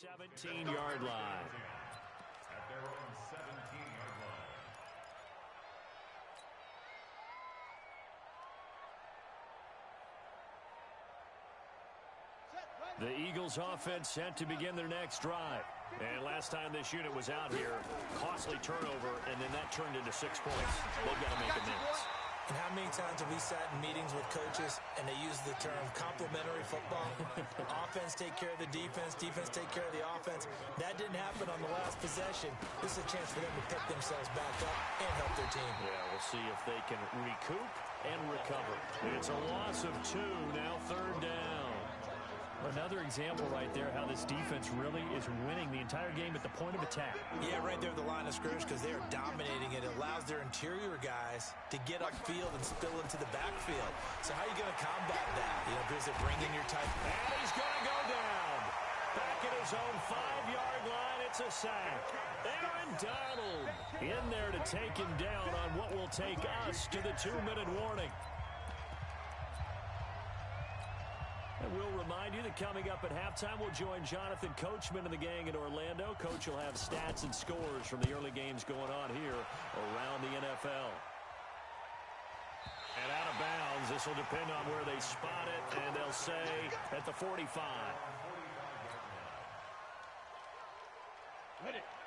17-yard line. At their own 17-yard line. The Eagles offense set to begin their next drive. And last time this unit was out here, costly turnover, and then that turned into 6 points. They've got to make amends. And how many times have we sat in meetings with coaches and they use the term complementary football? Offense take care of the defense, defense take care of the offense. That didn't happen on the last possession. This is a chance for them to pick themselves back up and help their team. Yeah, we'll see if they can recoup and recover. It's a loss of 2, now 3rd down. Another example right there how this defense really is winning the entire game at the point of attack. Yeah, right there at the line of scrimmage because they are dominating it. It allows their interior guys to get upfield and spill into the backfield. So how are you going to combat that? You know, because they're bringing your type. And he's going to go down. Back at his own 5-yard line, it's a sack. Aaron Donald in there to take him down on what will take us to the 2-minute warning. And we'll remind you that coming up at halftime, we'll join Jonathan Coachman and the gang in Orlando. Coach will have stats and scores from the early games going on here around the NFL. And out of bounds, this will depend on where they spot it, and they'll say at the 45.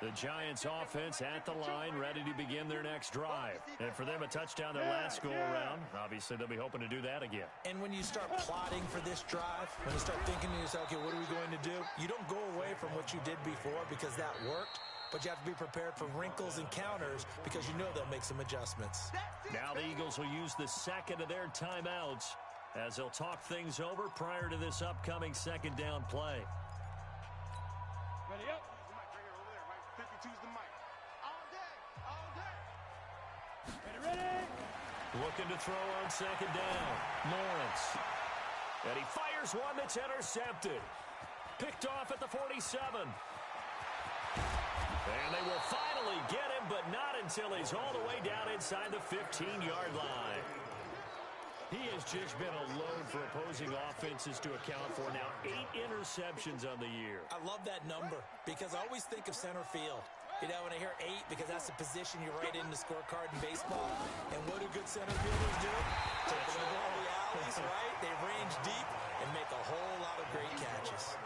The Giants offense at the line, ready to begin their next drive. And for them, a touchdown their last go-around. Obviously, they'll be hoping to do that again. And when you start plotting for this drive, when you start thinking to yourself, okay, what are we going to do? You don't go away from what you did before because that worked. But you have to be prepared for wrinkles and counters because you know they'll make some adjustments. Now the Eagles will use the second of their timeouts as they'll talk things over prior to this upcoming 2nd down play. Ready up. 52's the mic. All day, all day. Ready. Looking to throw on 2nd down. Lawrence. And he fires one that's intercepted. Picked off at the 47. And they will finally get him, but not until he's all the way down inside the 15-yard line. He has just been a load for opposing offenses to account for. Now 8 interceptions on the year. I love that number because I always think of center field. You know, when I hear 8, because that's the position you write in the scorecard in baseball. And what do good center fielders do? Take it over all the alleys, right? They range deep and make a whole lot of great catches.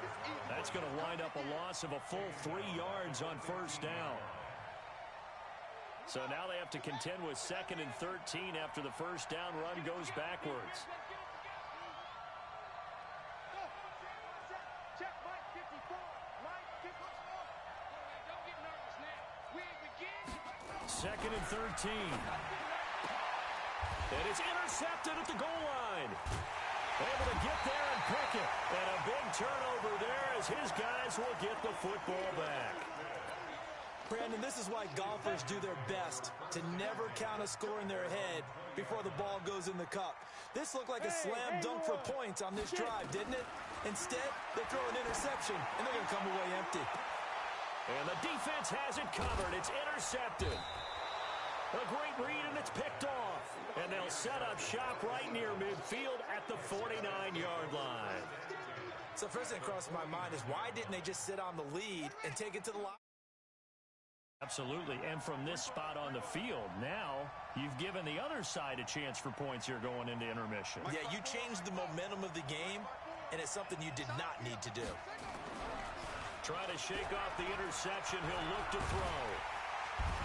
That's going to wind up a loss of a full 3 yards on 1st down. So now they have to contend with 2nd and 13 after the 1st down run goes backwards. Check Mike 54. Mike 54. Don't get nervous now. We begin. 2nd and 13. And it's intercepted at the goal line. Able to get there and pick it. And a big turnover there as his guys will get the football back. Brandon, this is why golfers do their best to never count a score in their head before the ball goes in the cup. This looked like a slam dunk for points on this drive, didn't it? Instead, they throw an interception, and they're going to come away empty. And the defense has it covered. It's intercepted. A great read, and it's picked off. And they'll set up shop right near midfield at the 49-yard line. So first thing that crossed my mind is why didn't they just sit on the lead and take it to the line? Absolutely, and from this spot on the field, now you've given the other side a chance for points here going into intermission. Yeah, you changed the momentum of the game, and it's something you did not need to do. Trying to shake off the interception, he'll look to throw.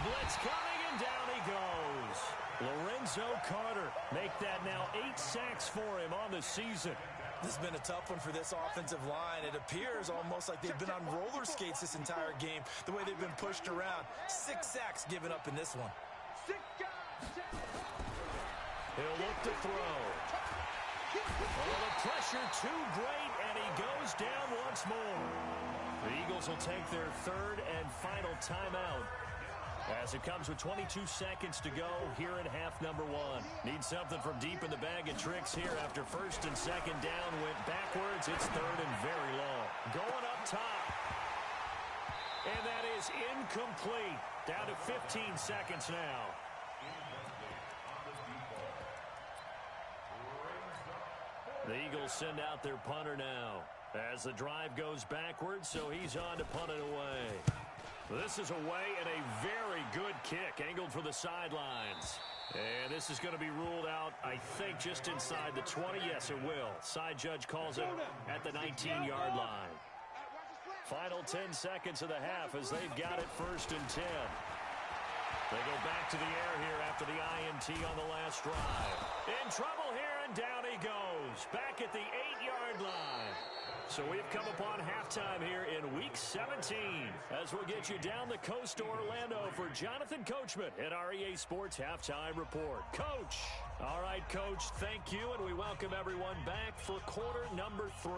Blitz coming, and down he goes. Lorenzo Carter, make that now 8 sacks for him on the season. This has been a tough one for this offensive line. It appears almost like they've been on roller skates this entire game, the way they've been pushed around. 6 sacks given up in this one. He'll look to throw. Oh, the pressure too great, and he goes down once more. The Eagles will take their 3rd and final timeout as it comes with 22 seconds to go here in half number 1. Need something from deep in the bag of tricks here after 1st and 2nd down went backwards. It's 3rd and very long. Going up top. And that is incomplete. Down to 15 seconds now. The Eagles send out their punter now. As the drive goes backwards, so he's on to punt it away. This is away and a very good kick, angled for the sidelines. And this is going to be ruled out, I think, just inside the 20. Yes, it will. Side judge calls it at the 19-yard line. Final 10 seconds of the half as they've got it 1st and 10. They go back to the air here after the INT on the last drive. In trouble here, and down he goes. Back at the 8-yard line. So we've come upon halftime here in Week 17 as we'll get you down the coast to Orlando for Jonathan Coachman at our EA Sports Halftime Report. Coach. All right, Coach, thank you, and we welcome everyone back for quarter number 3.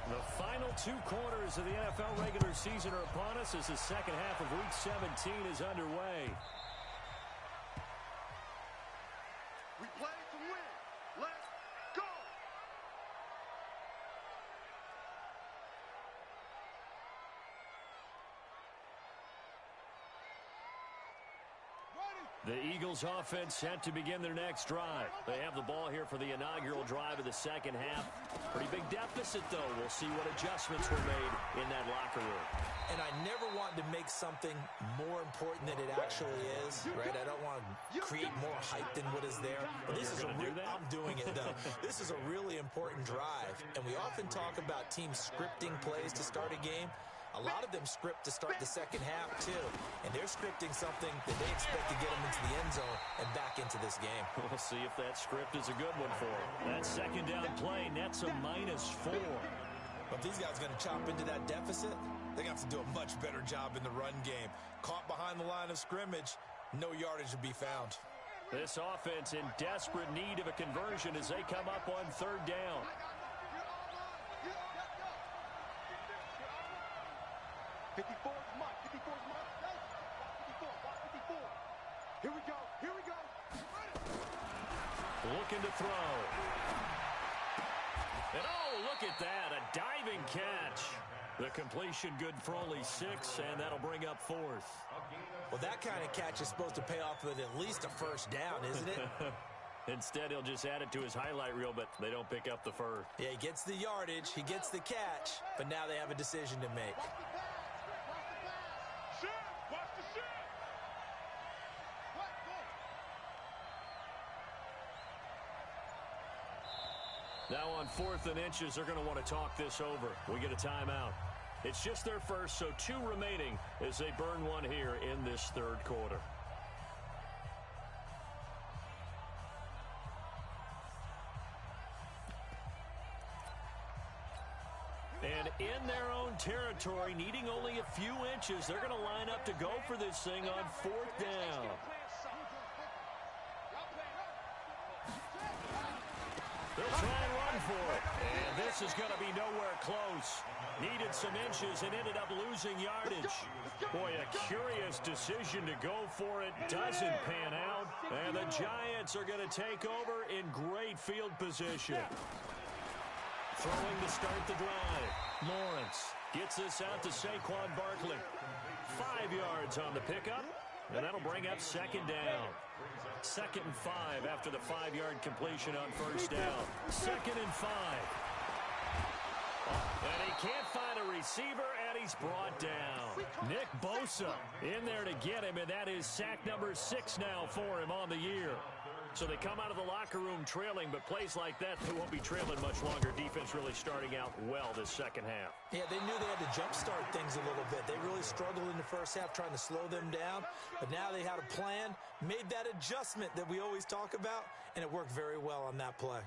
The final 2 quarters of the NFL regular season are upon us as the second half of Week 17 is underway. We play to win. Let's go. The Eagles offense set to begin their next drive. They have the ball here for the inaugural drive of the second half. Pretty big deficit, though. We'll see what adjustments were made in that locker room. And I never want to make something more important than it actually is, right? I don't want to create more hype than what is there. But this is I'm doing it, though. This is a really important drive. And we often talk about teams scripting plays to start a game. A lot of them script to start the second half, too. And they're scripting something that they expect to get them into the end zone and back into this game. We'll see if that script is a good one for them. That second down play nets a -4. But if these guys are going to chop into that deficit, they're going to have to do a much better job in the run game. Caught behind the line of scrimmage, no yardage to be found. This offense in desperate need of a conversion as they come up on 3rd down. Here we go. Here we go. Looking to throw. And oh, look at that. A diving catch. The completion good for only 6, and that'll bring up 4th. Well, that kind of catch is supposed to pay off with at least a 1st down, isn't it? Instead, he'll just add it to his highlight reel, but they don't pick up the 1st. Yeah, he gets the yardage, he gets the catch, but now they have a decision to make. Now on 4th and inches, they're going to want to talk this over. We get a timeout. It's just their first, so 2 remaining as they burn one here in this 3rd quarter. And in their own territory, needing only a few inches, they're going to line up to go for this thing on 4th down. They'll try and run for it. And this is going to be nowhere close. Needed some inches and ended up losing yardage. Boy, a curious decision to go for it. Doesn't pan out. And the Giants are going to take over in great field position. Throwing to start the drive. Lawrence gets this out to Saquon Barkley. 5 yards on the pickup. And that'll bring up 2nd down. 2nd and 5 after the 5-yard completion on 1st down. 2nd and 5. And he can't find a receiver, and he's brought down. Nick Bosa in there to get him, and that is sack number 6 now for him on the year. So they come out of the locker room trailing, but plays like that, they won't be trailing much longer. Defense really starting out well this second half. Yeah, they knew they had to jumpstart things a little bit. They really struggled in the first half trying to slow them down, but now they had a plan, made that adjustment that we always talk about, and it worked very well on that play.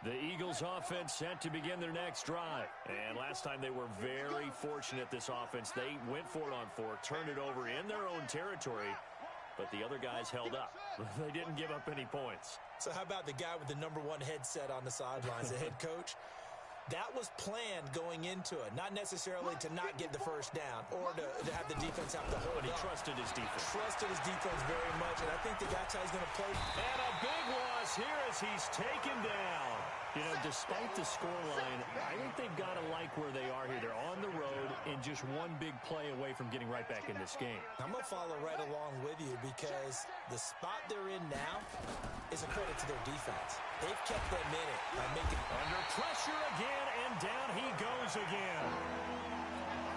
The Eagles offense set to begin their next drive. And last time they were very fortunate, this offense. They went for it on 4, turned it over in their own territory, but the other guys held up. They didn't give up any points. So how about the guy with the number 1 headset on the sidelines, the head coach? That was planned going into it, not necessarily to not get the 1st down or to have the defense have to hold But he up. trusted his defense. Trusted his defense very much, and I think that's how he's going to play. And a big loss here as he's taken down. You know, despite the scoreline, I think they've got to like where they are here. They're on the road in just one big play away from getting right back in this game. I'm going to follow right along with you because the spot they're in now is a credit to their defense. They've kept them in it by making... Under pressure again, and down he goes again.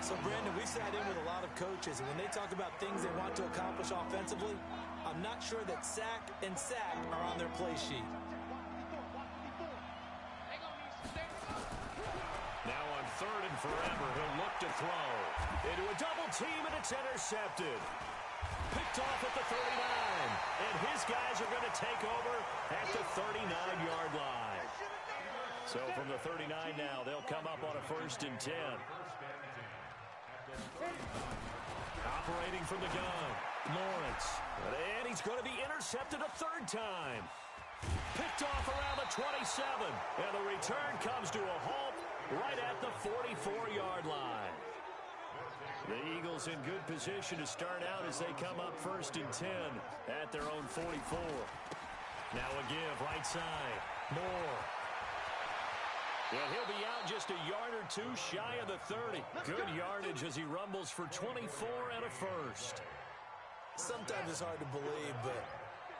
So, Brandon, we've sat in with a lot of coaches, and when they talk about things they want to accomplish offensively, I'm not sure that sack and sack are on their play sheet. Now on 3rd and forever, he'll look to throw. Into a double team, and it's intercepted. Picked off at the 39. And his guys are going to take over at the 39-yard line. So from the 39 now, they'll come up on a 1st and 10. Operating from the gun, Lawrence. And he's going to be intercepted a 3rd time. Picked off around the 27. And the return comes to a halt right at the 44-yard line. The Eagles in good position to start out as they come up 1st and 10 at their own 44. Now a give right side. Moore. Yeah, he'll be out just a yard or two shy of the 30. Good yardage as he rumbles for 24 and a 1st. Sometimes it's hard to believe, but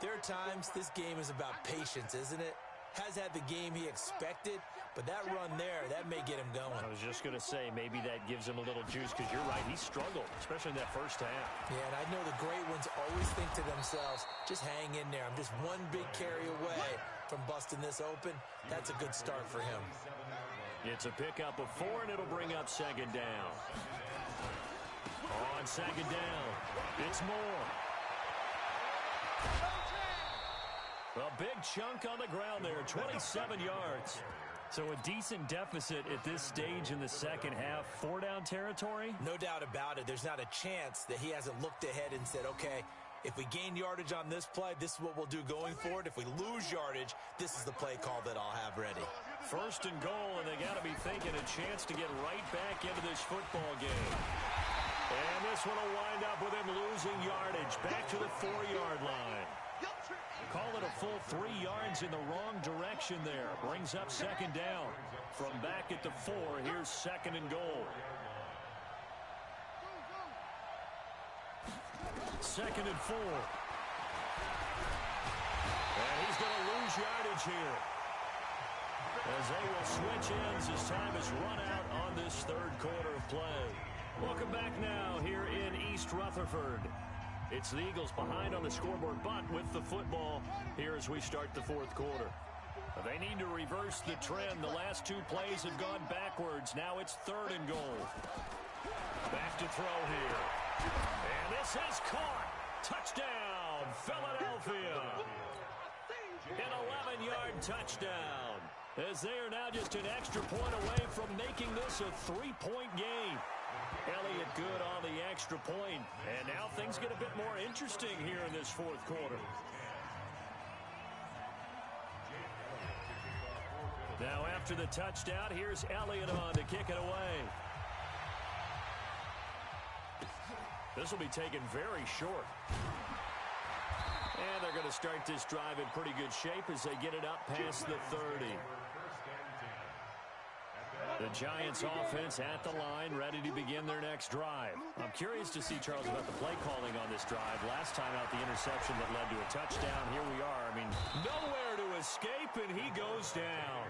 there are times this game is about patience, isn't it? Has had the game he expected, but that run there, that may get him going. I was just going to say, maybe that gives him a little juice, because you're right, he struggled, especially in that 1st half. Yeah, and I know the great ones always think to themselves, just hang in there. I'm just one big carry away from busting this open. That's a good start for him. It's a pickup of 4, and it'll bring up 2nd down. On 2nd down, it's Moore. A big chunk on the ground there, 27 yards. So a decent deficit at this stage in the 2nd half. 4-down territory? No doubt about it. There's not a chance that he hasn't looked ahead and said, okay, if we gain yardage on this play, this is what we'll do going forward. If we lose yardage, this is the play call that I'll have ready. 1st and goal, and they got to be thinking a chance to get right back into this football game. And this one will wind up with him losing yardage back to the 4-yard line. Call it a full 3 yards in the wrong direction there. Brings up 2nd down. From back at the 4, here's 2nd and goal. 2nd and 4. And he's going to lose yardage here, as they will switch ends as time is run out on this 3rd quarter of play. Welcome back now here in East Rutherford. It's the Eagles behind on the scoreboard, but with the football here as we start the 4th quarter. They need to reverse the trend. The last 2 plays have gone backwards. Now it's 3rd and goal. Back to throw here. And this is caught. Touchdown, Philadelphia. An 11-yard touchdown, as they are now just an extra point away from making this a 3-point game. Elliott good on the extra point, and now things get a bit more interesting here in this 4th quarter. Now after the touchdown, here's Elliott on to kick it away. This will be taken very short. And they're going to start this drive in pretty good shape as they get it up past the 30. The Giants offense at the line, ready to begin their next drive. I'm curious to see, Charles, about the play calling on this drive. Last time out, the interception that led to a touchdown. Here we are. I mean, nowhere to escape, and he goes down.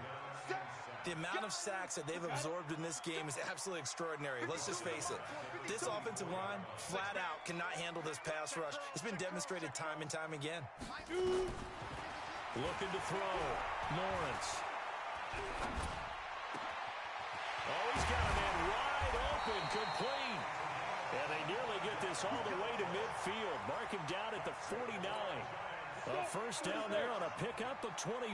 The amount of sacks that they've absorbed in this game is absolutely extraordinary. Let's just face it. This offensive line, flat out, cannot handle this pass rush. It's been demonstrated time and time again. Looking to throw. Lawrence. Oh, he's got a man wide open, complete. And they nearly get this all the way to midfield. Mark him down at the 49. A 1st down there on a pickup of 25.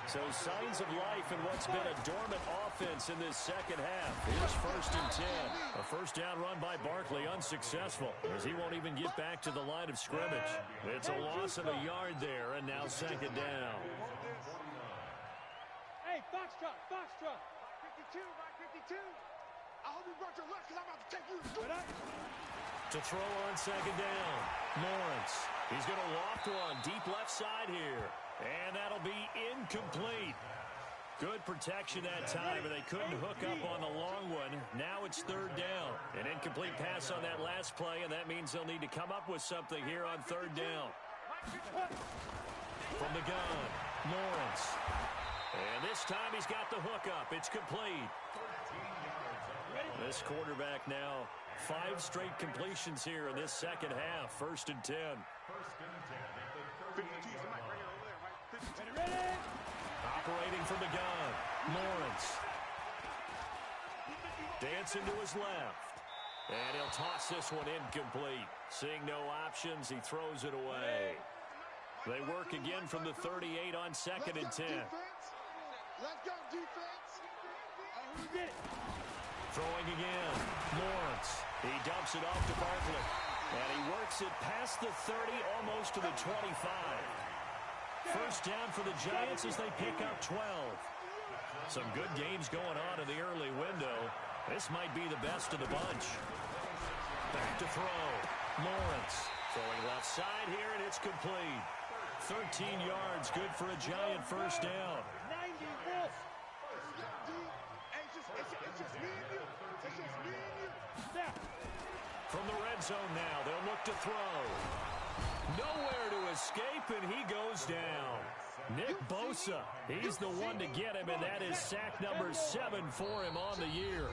So signs of life in what's been a dormant offense in this 2nd half. Here's 1st and 10. A 1st down run by Barkley, unsuccessful, as he won't even get back to the line of scrimmage. It's a loss of a yard there, and now 2nd down. Hey, Foxtrot, Foxtrot. 52, by 52. I hope you brought your lunch, because I'm about to take you to To throw on 2nd down, Lawrence. He's going to loft one deep left side here. And that'll be incomplete. Good protection that time, and they couldn't hook up on the long one. Now it's third down. An incomplete pass on that last play, and that means they'll need to come up with something here on third down. From the gun, Lawrence. And this time he's got the hookup. It's complete. This quarterback now, 5 straight completions here in this second half. 1st and 10. 52 is the mic right here over there, right? 52. Operating from the gun, Lawrence. Dancing to his left. And he'll toss this one incomplete. Seeing no options, he throws it away. They work again from the 38 on 2nd and 10. Let's go, defense. Who did it? Throwing again, Lawrence. He dumps it off to Barkley. And he works it past the 30, almost to the 25. First down for the Giants as they pick up 12. Some good games going on in the early window. This might be the best of the bunch. Back to throw. Lawrence throwing left side here, and it's complete. 13 yards, good for a Giant first down. 90 Wolf. It's just me and you. It's just me and you. Snap. From the red zone now, they'll look to throw. Nowhere to escape, and he goes down. Nick Bosa, he's the one to get him, and that is sack number 7 for him on the year.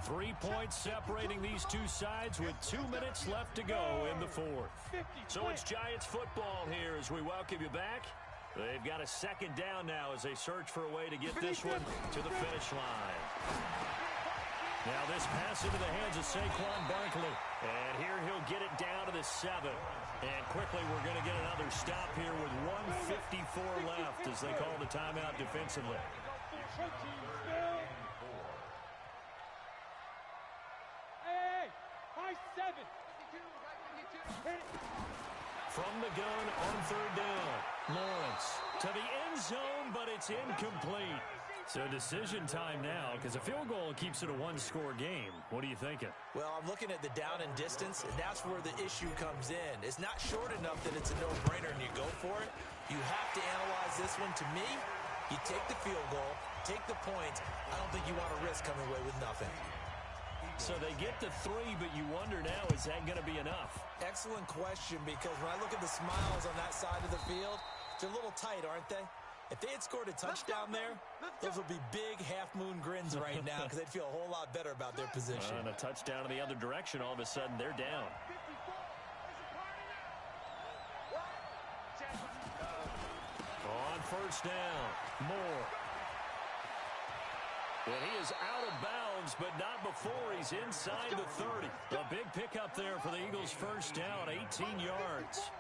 3 points separating these two sides with 2 minutes left to go in the fourth. So it's Giants football here as we welcome you back. They've got a second down now as they search for a way to get this one to the finish line. Now this pass into the hands of Saquon Barkley. And here he'll get it down to the 7. And quickly we're going to get another stop here with 1:54 left as they call the timeout defensively. Hey, high 7. From the gun on third down. Lawrence to the end zone, but it's incomplete. So decision time now, because a field goal keeps it a one-score game. What are you thinking? Well, I'm looking at the down and distance, and that's where the issue comes in. It's not short enough that it's a no-brainer and you go for it. You have to analyze this one. To me, you take the field goal, take the points. I don't think you want to risk coming away with nothing. So they get to 3, but you wonder now, is that going to be enough? Excellent question, because when I look at the smiles on that side of the field, they're a little tight, aren't they? If they had scored a touchdown there, those would be big half-moon grins right now because they'd feel a whole lot better about their position. And a touchdown in the other direction, all of a sudden they're down. On first down, Moore. And he is out of bounds, but not before he's inside the 30. A big pickup there for the Eagles' first down, 18 yards.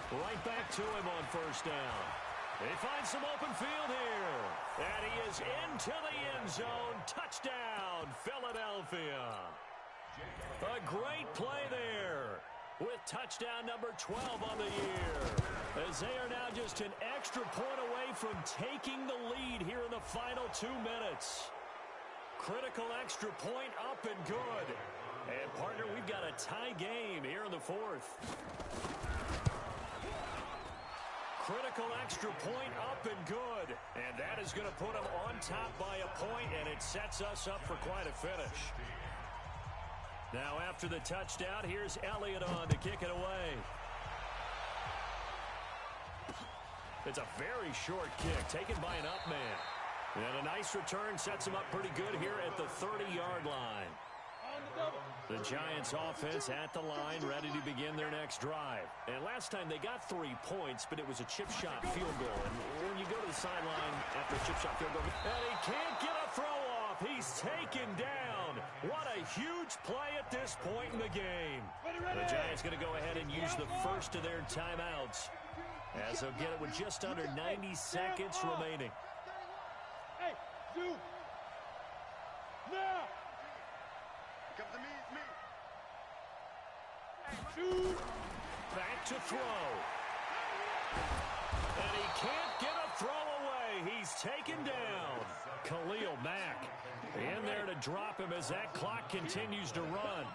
Right back to him on first down. They find some open field here. And he is into the end zone. Touchdown, Philadelphia. A great play there with touchdown number 12 on the year. As they are now just an extra point away from taking the lead here in the final 2 minutes. Critical extra point up and good. And, partner, we've got a tie game here in the fourth. Critical extra point up and good. And that is going to put them on top by a point, and it sets us up for quite a finish. Now after the touchdown, here's Elliott on to kick it away. It's a very short kick taken by an up man. And a nice return sets him up pretty good here at the 30-yard line. The Giants offense at the line, ready to begin their next drive. And last time they got 3 points, but it was a chip shot field goal. And when you go to the sideline after a chip shot field goal, and he can't get a throw off. He's taken down. What a huge play at this point in the game. The Giants going to go ahead and use the first of their timeouts, as they'll get it with just under 90 seconds remaining. Hey, Zoo. Now. Come to me, it's me. Hey, Zoo. Back to throw. And he can't get a throw away. He's taken down. Khalil Mack in there to drop him as that clock continues to run.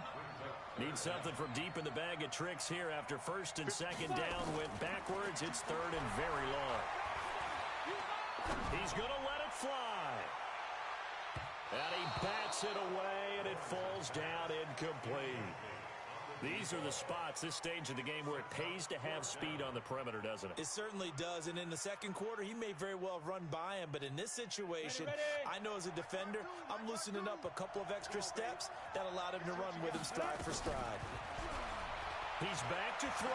Need something from deep in the bag of tricks here after first and second down went backwards. It's third and very long. He's going to let it fly. And he bats it away, and it falls down incomplete. These are the spots, this stage of the game, where it pays to have speed on the perimeter, doesn't it? It certainly does, and in the second quarter, he may very well run by him, but in this situation, I know as a defender, I'm loosening up a couple of extra steps that allowed him to run with him stride for stride. He's back to throw.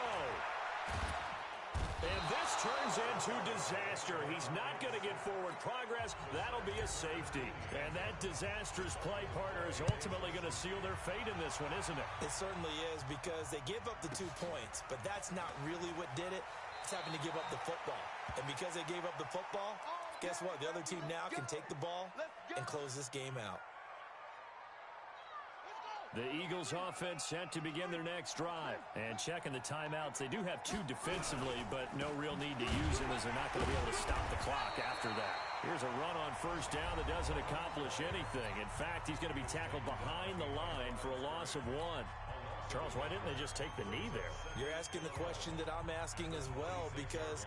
And this turns into disaster. He's not going to get forward progress. That'll be a safety. And that disastrous play partner is ultimately going to seal their fate in this one, isn't it? It certainly is, because they give up the 2 points, but that's not really what did it. It's having to give up the football. And because they gave up the football, guess what? The other team now can take the ball and close this game out. The Eagles offense set to begin their next drive. And checking the timeouts, they do have 2 defensively, but no real need to use them as they're not going to be able to stop the clock after that. Here's a run on first down that doesn't accomplish anything. In fact, he's going to be tackled behind the line for a loss of 1. Charles, why didn't they just take the knee there? You're asking the question that I'm asking as well, because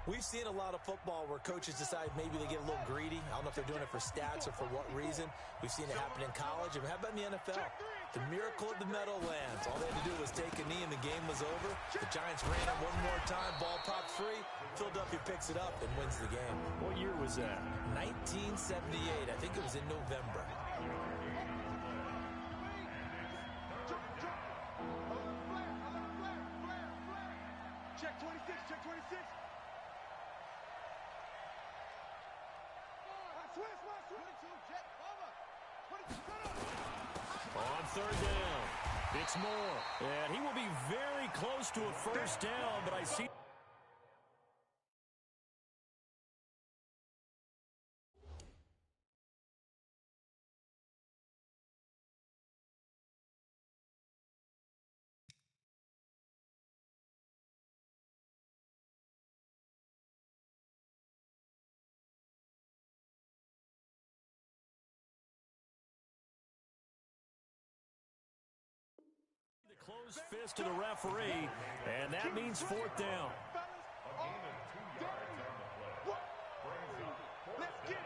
we've seen a lot of football where coaches decide maybe they get a little greedy. I don't know if they're doing it for stats or for what reason. We've seen it happen in college. And how about in the NFL? The miracle of the Meadowlands. All they had to do was take a knee and the game was over. The Giants ran it one more time. Ball popped free. Philadelphia picks it up and wins the game. What year was that? 1978. I think it was in November. Check 26, check 26. On third down, it's Moore. And he will be very close to a first down, but I see... Close fist to the referee, and that means fourth down. Let's get it.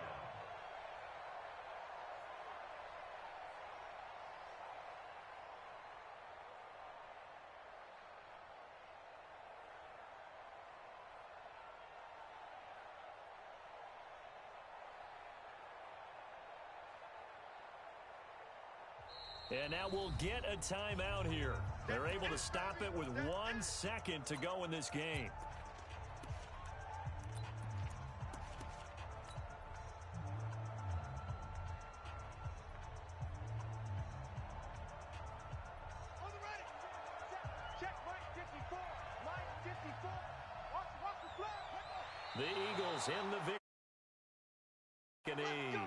And now we'll get a timeout here. They're able to stop it with 1 second to go in this game. On the ready. Check Mike 54. Mike 54. Watch the flag. The Eagles in the victory.